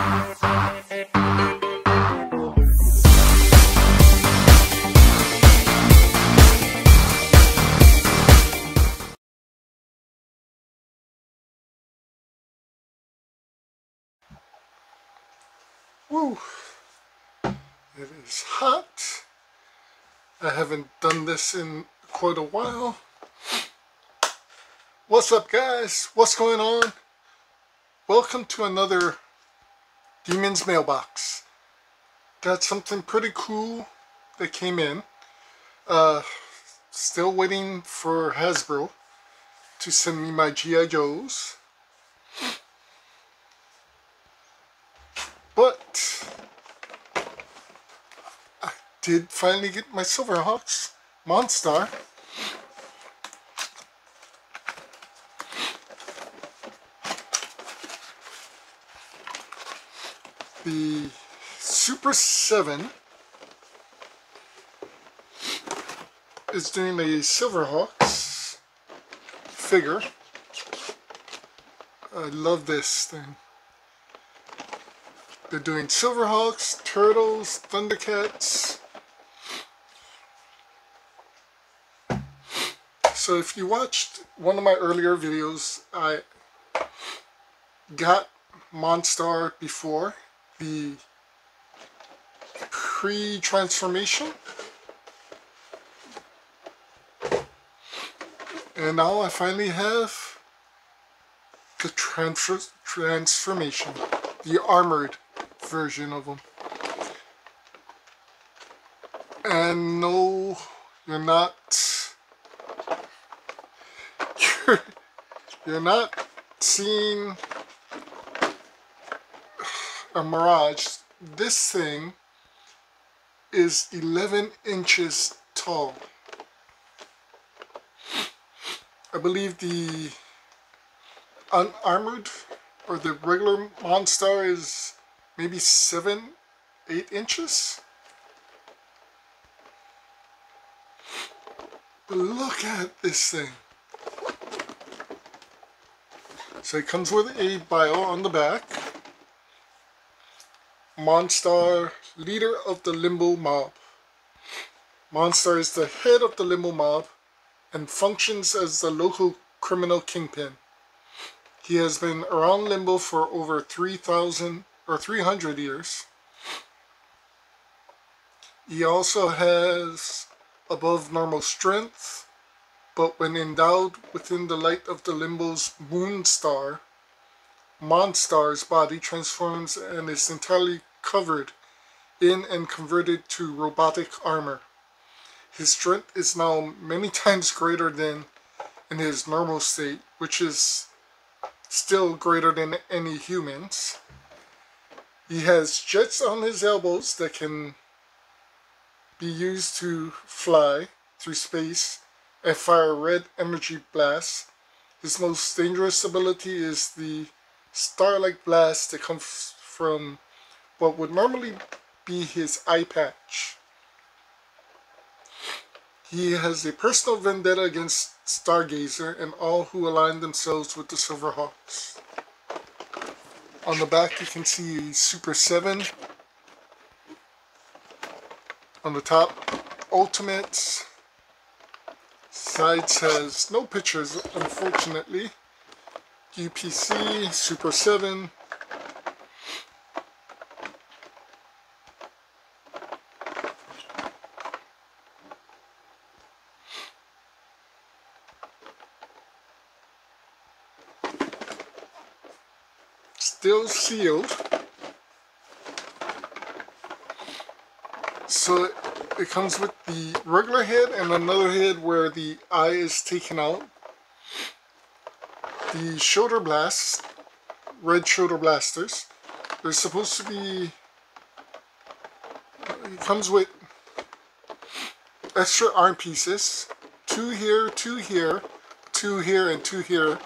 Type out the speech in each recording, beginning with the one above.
Woo! It is hot. I haven't done this in quite a while. What's up, guys? What's going on? Welcome to another Demon's Mailbox. Got something pretty cool that came in. Still waiting for Hasbro to send me my G.I. Joes. But I did finally get my Silverhawks Monstar. The Super 7 is doing a Silverhawks figure. I love this thing. They're doing Silverhawks, Turtles, Thundercats. So if you watched one of my earlier videos, I got Monstar before the pre-transformation. And now I finally have the transformation, the armored version of them. And no, you're not seeing a mirage. This thing is 11 inches tall. I believe the unarmored or the regular Monstar is maybe 7-8 inches. But look at this thing. So it comes with a bio on the back. Monstar, leader of the Limbo Mob. Monstar is the head of the Limbo Mob and functions as the local criminal kingpin. He has been around Limbo for over 3,000 or 300 years. He also has above normal strength, but when endowed within the light of the Limbo's Moon Star, Monstar's body transforms and is entirely covered in and converted to robotic armor. His strength is now many times greater than in his normal state, which is still greater than any humans. He has jets on his elbows that can be used to fly through space and fire red energy blasts. His most dangerous ability is the star-like blast that comes from what would normally be his eye patch. He has a personal vendetta against Stargazer and all who align themselves with the Silverhawks. On the back you can see Super 7. On the top, Ultimates. Sides has no pictures, unfortunately. UPC, Super 7. Still sealed. So it comes with the regular head and another head where the eye is taken out. The shoulder blasts, red shoulder blasters. They're supposed to be, it comes with extra arm pieces. 2 here, 2 here, 2 here, and 2 here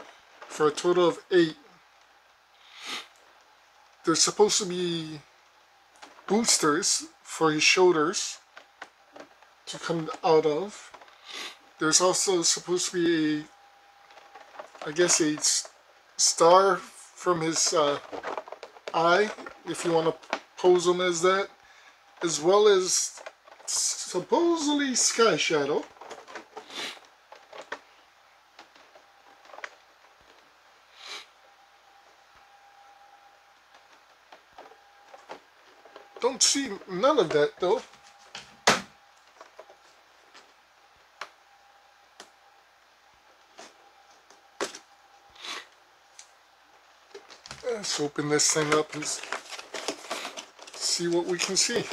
for a total of 8. There's supposed to be boosters for his shoulders to come out of. There's also supposed to be a, I guess, a star from his eye if you want to pose him as that, as well as supposedly Sky Shadow. Don't see none of that though. Let's open this thing up and see what we can see.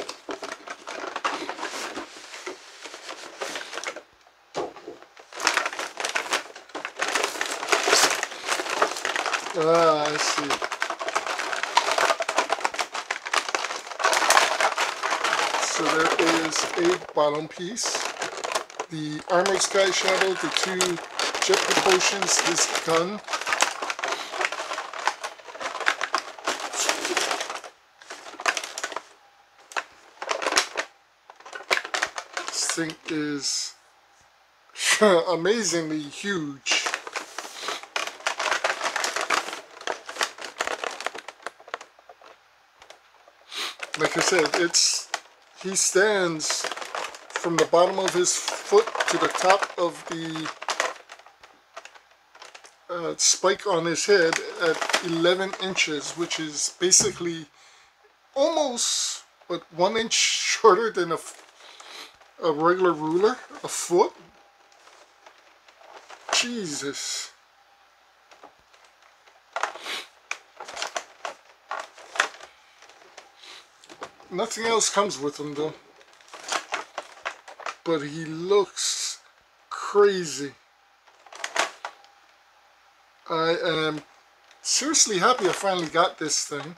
Ah, I see. So there is a bottom piece, the Armored Sky Shadow, the 2 jet propulsions, his gun. This thing is amazingly huge. Like I said, he stands from the bottom of his foot to the top of the spike on his head at 11 inches, which is basically almost 1 inch shorter than a regular ruler, a foot. Jesus. Nothing else comes with him though. But he looks crazy. I am seriously happy I finally got this thing.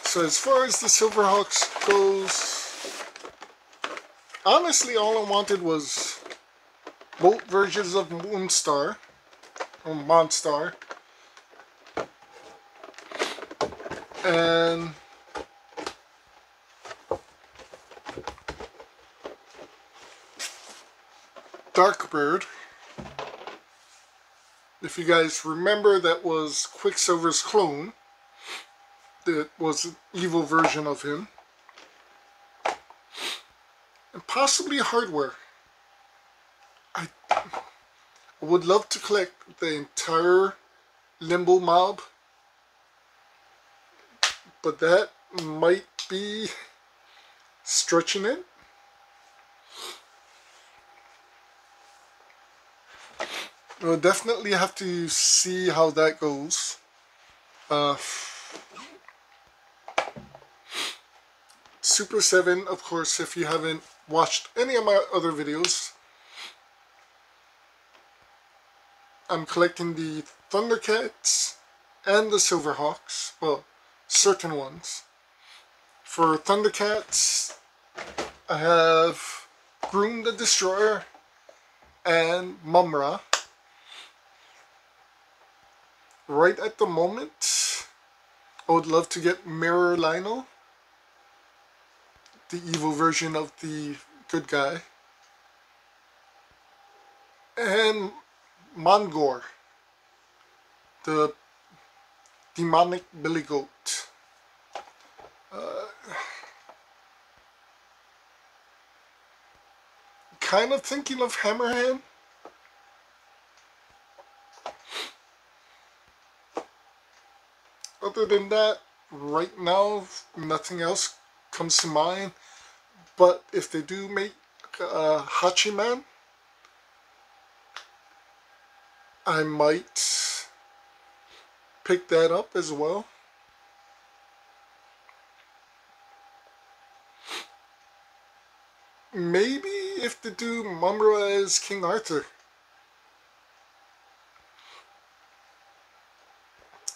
So as far as the Silverhawks goes, honestly all I wanted was both versions of Monstar, or Monstar, and Darkbird. If you guys remember, that was Quicksilver's clone. That was an evil version of him. And possibly hardware. I would love to collect the entire Limbo mob, but that might be stretching it. We'll definitely have to see how that goes. Super 7, of course, if you haven't watched any of my other videos, I'm collecting the Thundercats and the Silverhawks, well, certain ones. For Thundercats, I have Groom the Destroyer and Mumra. Right at the moment, I would love to get Mirror Lionel, the evil version of the good guy, and Mongor, the demonic billy goat. Kind of thinking of Hammerhand. Other than that, right now, nothing else comes to mind. But if they do make Hachiman, I might pick that up as well. Maybe if they do Mumra as King Arthur.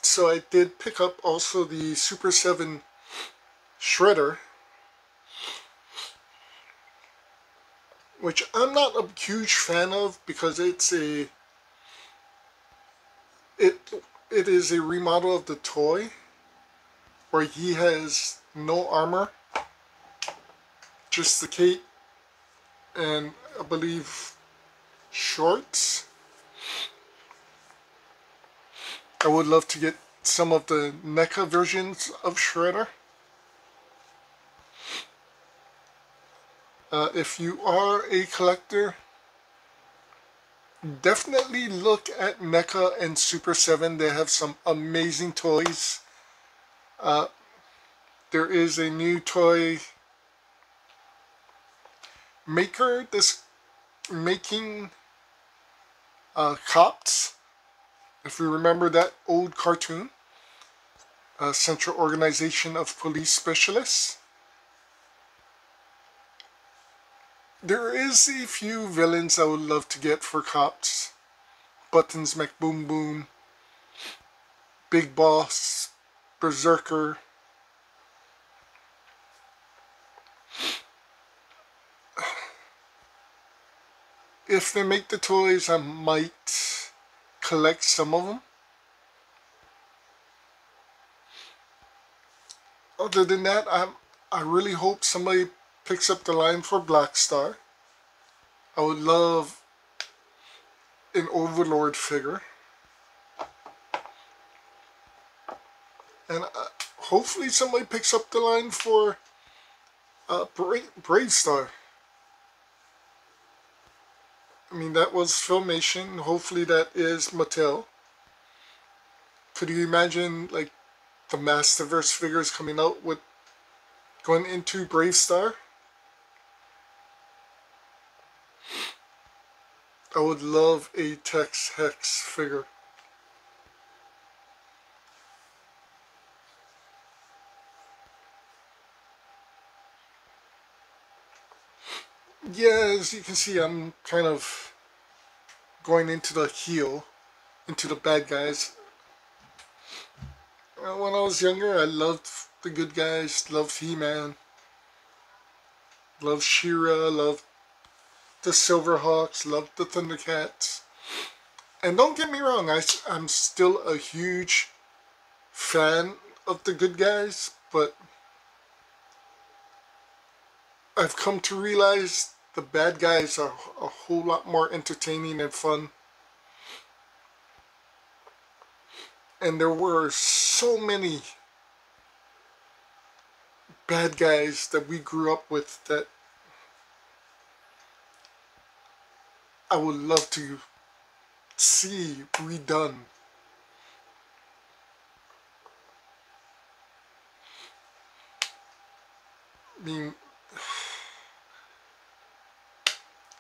So I did pick up also the Super 7 Shredder, which I'm not a huge fan of because it is a remodel of the toy where he has no armor, just the cape and I believe shorts. I would love to get some of the NECA versions of Shredder. If you are a collector, definitely look at NECA and Super 7. They have some amazing toys. There is a new toy maker that's making cops. If you remember that old cartoon, Central Organization of Police Specialists. There is a few villains I would love to get for cops. Buttons McBoom Boom, Big Boss, Berserker. If they make the toys, I might collect some of them. Other than that, I really hope somebody picks up the line for Black Star. I would love an Overlord figure. And hopefully somebody picks up the line for Brave Star. I mean, that was Filmation. Hopefully that is Mattel. Could you imagine, like, the Masterverse figures coming out with going into Brave Star? I would love a Tex Hex figure. Yeah, as you can see, I'm kind of going into the heel, into the bad guys. When I was younger, I loved the good guys, loved He-Man, loved She-Ra, loved the Silverhawks, loved the Thundercats. And don't get me wrong, I'm still a huge fan of the good guys, but I've come to realize the bad guys are a whole lot more entertaining and fun. And there were so many bad guys that we grew up with that I would love to see redone. I mean,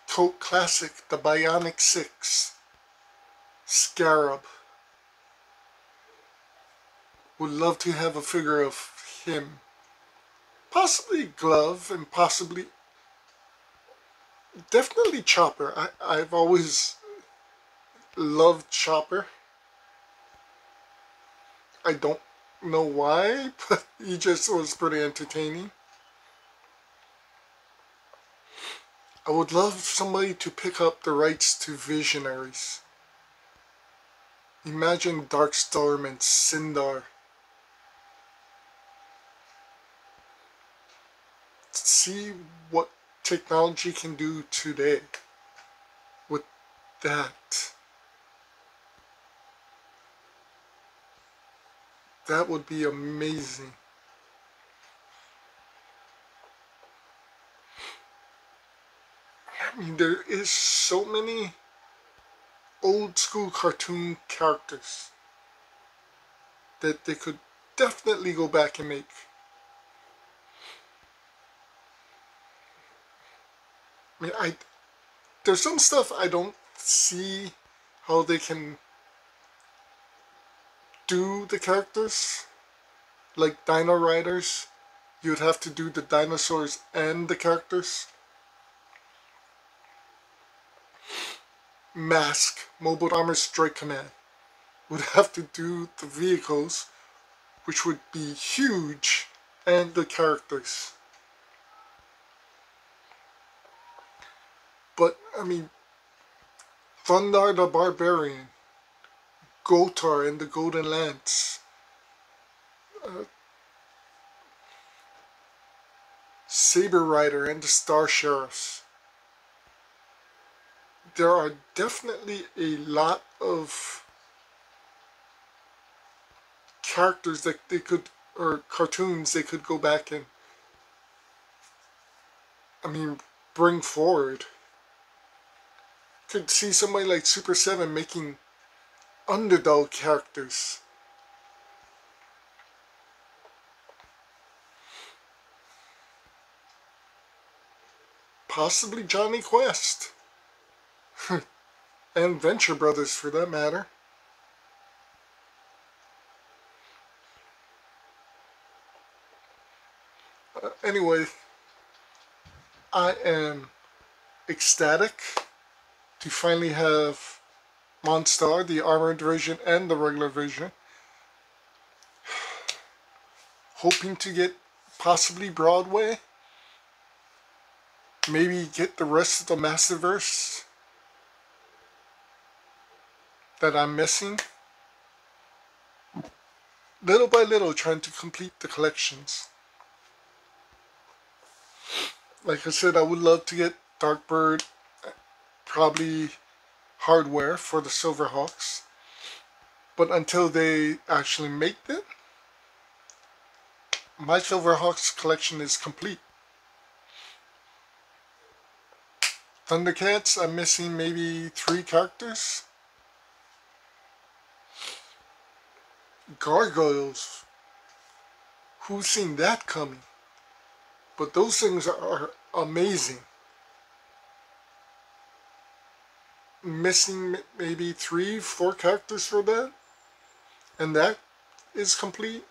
cult classic, the Bionic Six, Scarab. Would love to have a figure of him. Possibly Glove, and possibly, definitely Chopper. I've always loved Chopper. I don't know why, but he just was pretty entertaining. I would love somebody to pick up the rights to Visionaries. Imagine Darkstorm and Sindar. See what technology can do today with that. That would be amazing. I mean, there is so many old school cartoon characters that they could definitely go back and make. I mean, there's some stuff I don't see how they can do the characters. Like Dino Riders, you'd have to do the dinosaurs and the characters. Mask, Mobile Armor Strike Command, would have to do the vehicles, which would be huge, and the characters. But, I mean, Thundar the Barbarian, Gotar and the Golden Lance, Saber Rider and the Star Sheriffs. There are definitely a lot of characters that they could, or cartoons they could go back and, I mean, bring forward. Could see somebody like Super 7 making underdog characters. Possibly Johnny Quest. And Venture Brothers for that matter. Anyway, I am ecstatic to finally have Monstar, the armored version and the regular version. Hoping to get possibly Broadway. Maybe get the rest of the Masterverse that I'm missing. Little by little, trying to complete the collections. Like I said, I would love to get Darkbird, probably hardware for the Silverhawks. But until they actually make them, my Silverhawks collection is complete. Thundercats, I'm missing maybe 3 characters. Gargoyles, who's seen that coming? But those things are amazing. Missing maybe 3, 4 characters for that, and that is complete.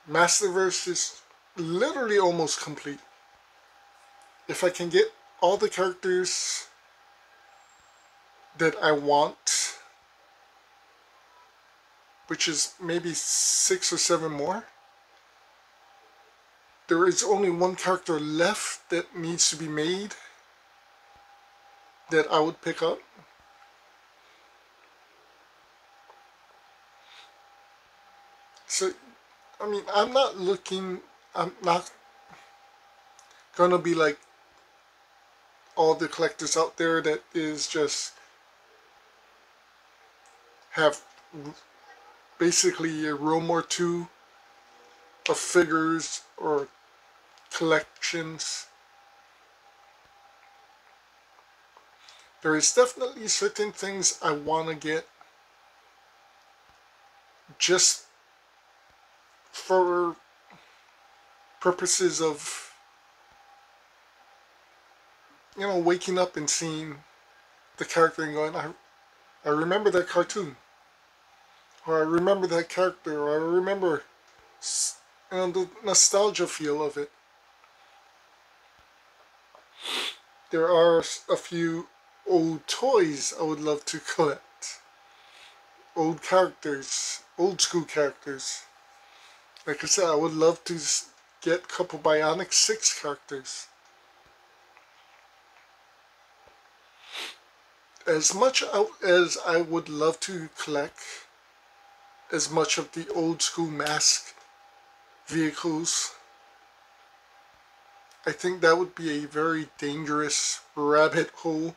Masterverse is literally almost complete. If I can get all the characters that I want, which is maybe 6 or 7 more, there is only 1 character left that needs to be made that I would pick up. So, I mean, I'm not gonna be like all the collectors out there that is just have basically a room or 2 of figures or collections. There is definitely certain things I want to get just for purposes of, you know, waking up and seeing the character and going, I remember that cartoon, or I remember that character, or I remember, you know, the nostalgia feel of it. There are a few old toys I would love to collect. Old characters, old school characters. Like I said, I would love to get a couple Bionic 6 characters. As much as I would love to collect as much of the old school mask vehicles, I think that would be a very dangerous rabbit hole,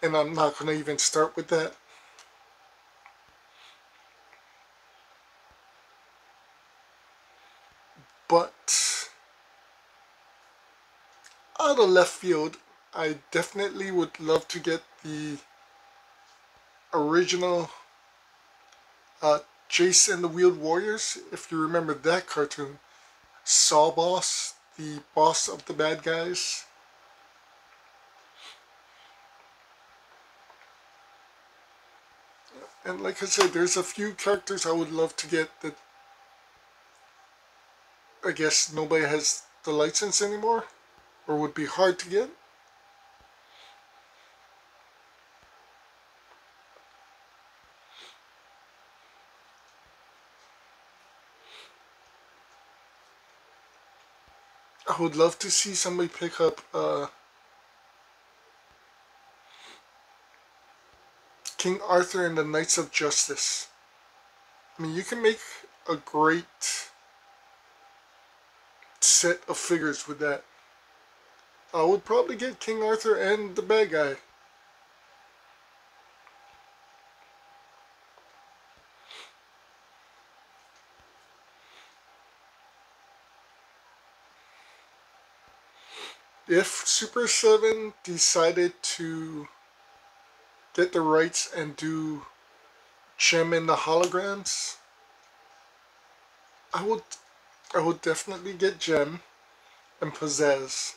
and I'm not going to even start with that. But out of left field, I definitely would love to get the original Jace and the Wheeled Warriors, if you remember that cartoon. Saw Boss, the boss of the bad guys. And like I said, there's a few characters I would love to get that I guess nobody has the license anymore, or would be hard to get. I would love to see somebody pick up King Arthur and the Knights of Justice. I mean, you can make a great set of figures with that. I would probably get King Arthur and the bad guy. if Super 7 decided to get the rights and do Gem in the holograms, I would definitely get Gem and Pizzazz,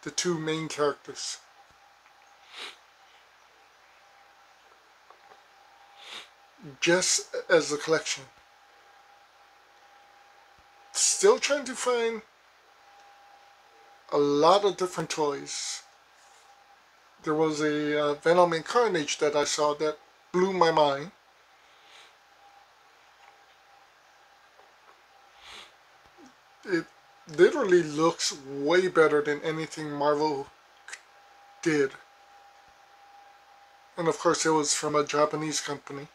the two main characters. Just as a collection. Still trying to find a lot of different toys. There was a Venom and Carnage that I saw that blew my mind. It literally looks way better than anything Marvel did. And of course it was from a Japanese company.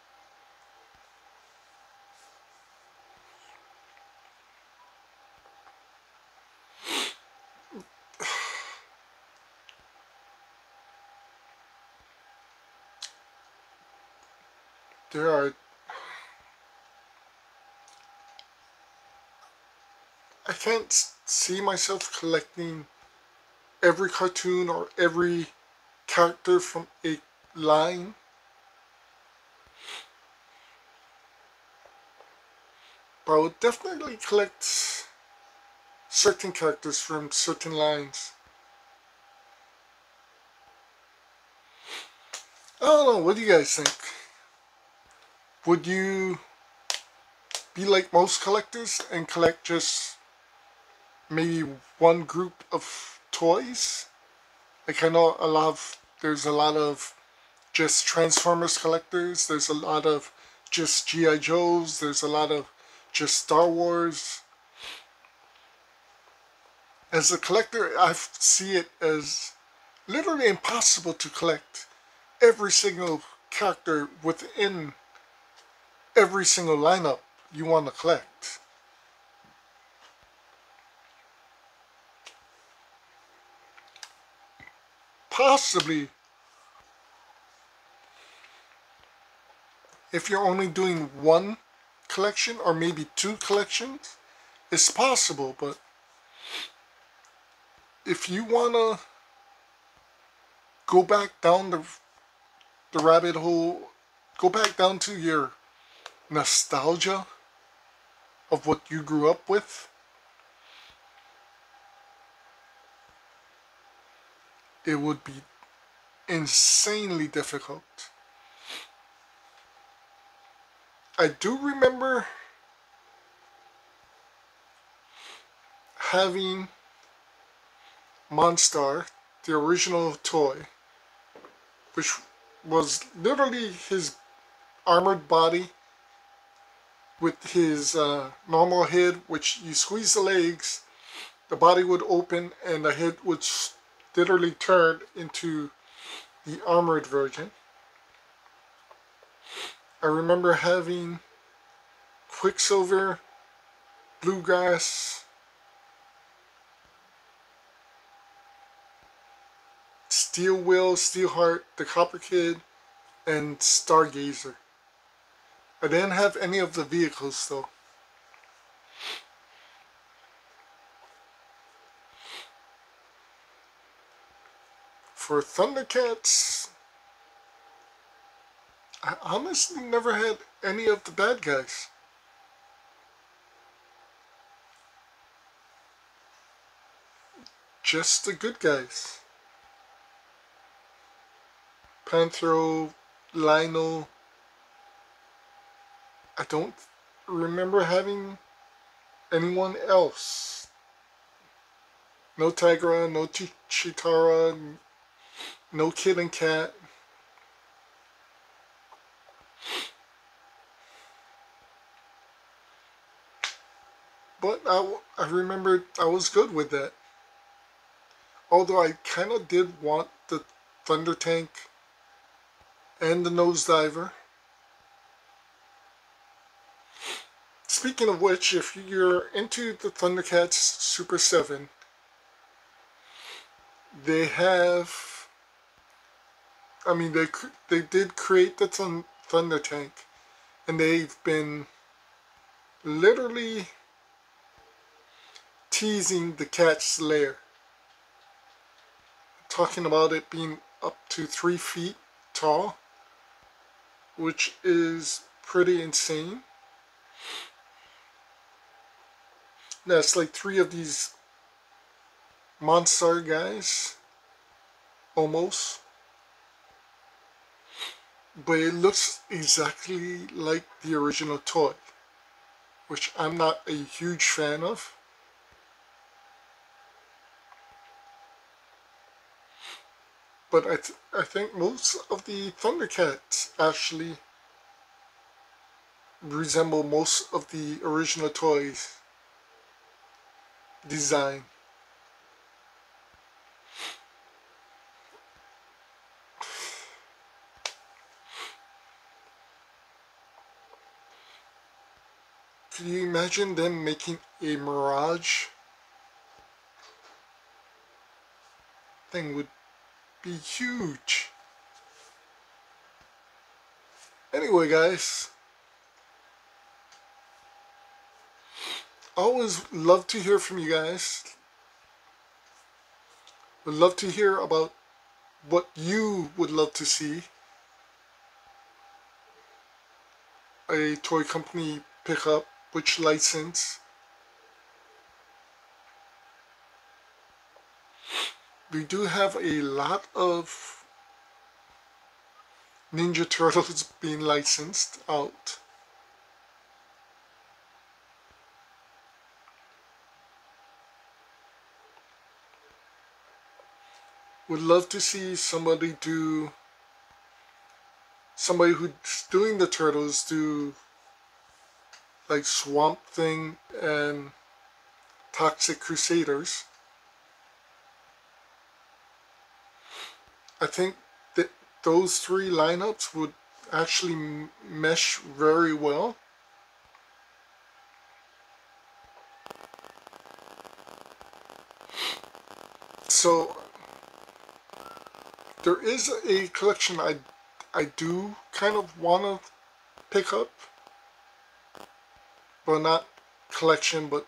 There are... I can't see myself collecting every cartoon or every character from a line. But I would definitely collect certain characters from certain lines. I don't know, what do you guys think? Would you be like most collectors and collect just maybe one group of toys? Like I know there's a lot of just Transformers collectors, there's a lot of just G.I. Joes, there's a lot of just Star Wars. As a collector, I see it as literally impossible to collect every single character within every single lineup you want to collect. Possibly, if you're only doing one collection or maybe two collections, it's possible, but if you want to go back down the rabbit hole, go back down to your nostalgia of what you grew up with, it would be insanely difficult. I do remember having Monstar, the original toy, which was literally his armored body with his normal head, which you squeeze the legs, the body would open and the head would literally turn into the armored version. I remember having Quicksilver, Bluegrass, Steel Will, Steelheart, the Copper Kid, and Stargazer. I didn't have any of the vehicles though. For Thundercats, I honestly never had any of the bad guys. Just the good guys. Panthro, Lionel. I don't remember having anyone else. No Tigra, no Chitara, no Kid and Cat. But I remember I was good with that. Although I kind of did want the Thunder Tank and the Nosediver. Speaking of which, if you're into the Thundercats Super 7, they have... I mean, they did create the Thunder Tank, and they've been literally teasing the Cat's lair. talking about it being up to 3 feet tall, which is pretty insane. That's like 3 of these Monstar guys, almost. But it looks exactly like the original toy, which I'm not a huge fan of. But I think most of the Thundercats actually resemble most of the original toys design. Can you imagine them making a Mirage? Thing would be huge. Anyway, guys, I always love to hear from you guys. Would love to hear about what you would love to see a toy company pick up, which license. We do have a lot of Ninja Turtles being licensed out. Would love to see somebody who's doing the Turtles do like Swamp Thing and Toxic Crusaders. I think that those 3 lineups would actually mesh very well. So there is a collection I do kind of want to pick up. Well, not collection, but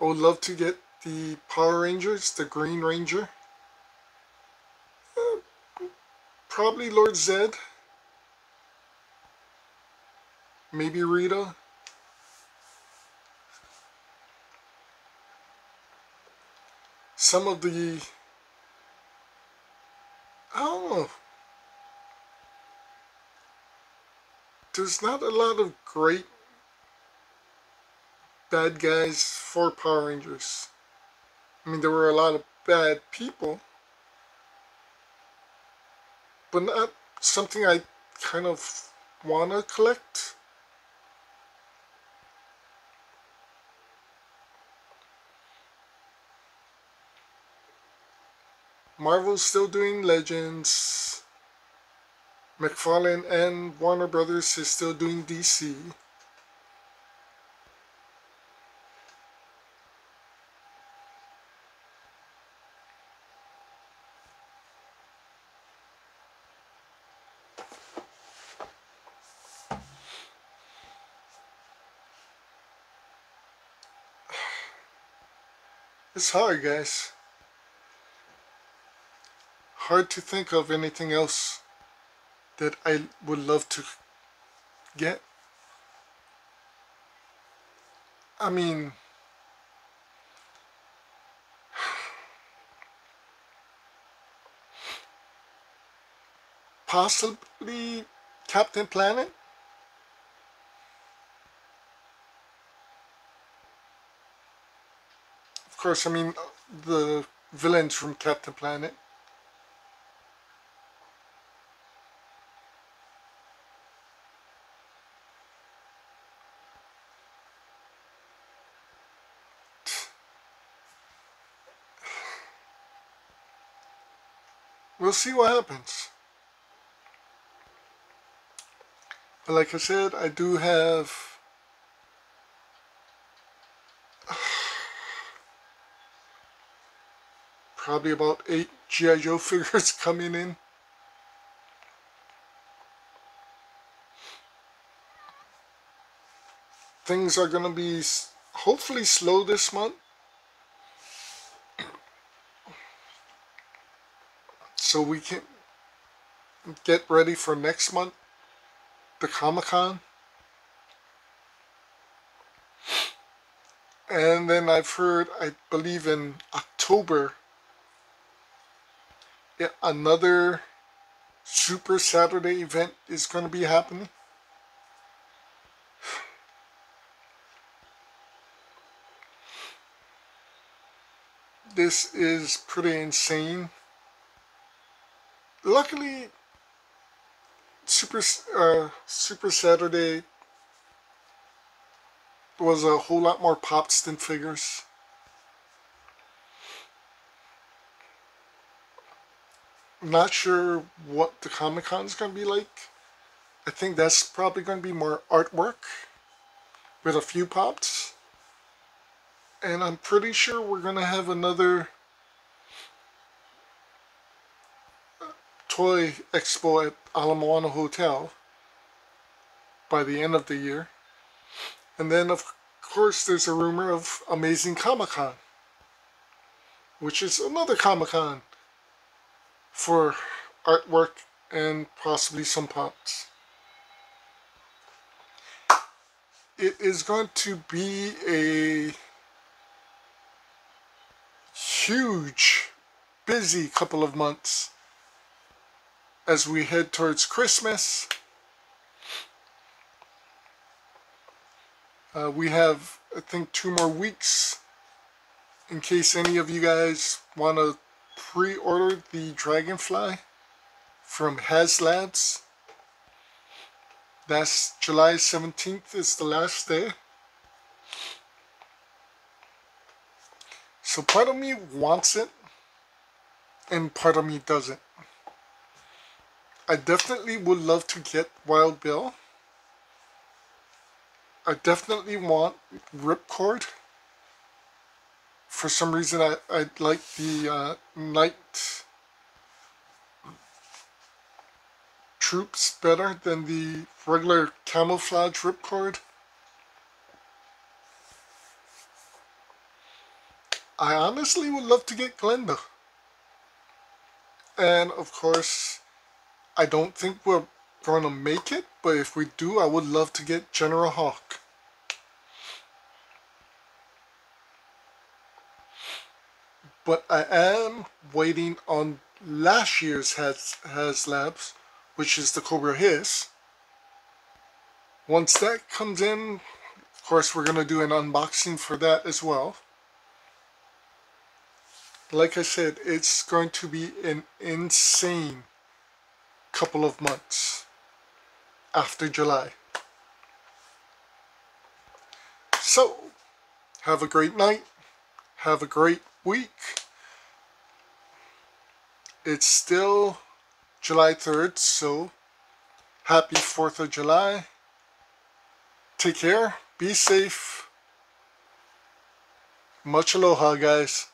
I would love to get the Power Rangers, the Green Ranger. Probably Lord Zed. Maybe Rita. Some of the... I don't know. There's not a lot of great bad guys for Power Rangers. I mean, there were a lot of bad people, but not something I kind of want to collect. Marvel's still doing Legends. McFarlane and Warner Brothers is still doing DC. It's hard, guys. Hard to think of anything else that I would love to get. I mean, possibly Captain Planet. Of course, I mean, the villains from Captain Planet. We'll see what happens. But like I said, I do have probably about 8 G.I. Joe figures coming in. Things are going to be hopefully slow this month. so we can get ready for next month, the Comic-Con. And then I've heard, I believe in October, another Super Saturday event is going to be happening. This is pretty insane. Luckily, Super Saturday was a whole lot more pops than figures. I'm not sure what the Comic-Con is going to be like. I think that's probably going to be more artwork with a few pops. And I'm pretty sure we're going to have another toy expo at Ala Moana Hotel by the end of the year. And then, of course, there's a rumor of Amazing Comic-Con, which is another Comic-Con for artwork and possibly some pops. It is going to be a huge, busy couple of months as we head towards Christmas. We have, I think, 2 more weeks in case any of you guys want to pre-order the Dragonfly from HasLabs. That's July 17th is the last day. So part of me wants it and part of me doesn't. I definitely would love to get Wild Bill. I definitely want Ripcord. For some reason I like the Night Troops better than the regular camouflage Ripcord. I honestly would love to get Glenda. And of course, I don't think we're going to make it, but if we do, I would love to get General Hawk. But I am waiting on last year's HasLabs, which is the Cobra Hiss. Once that comes in, of course, we're going to do an unboxing for that as well. Like I said, it's going to be an insane couple of months after July. So, have a great night. Have a great week. It's still July 3rd, so happy 4th of July. Take care. Be safe. Much aloha, guys.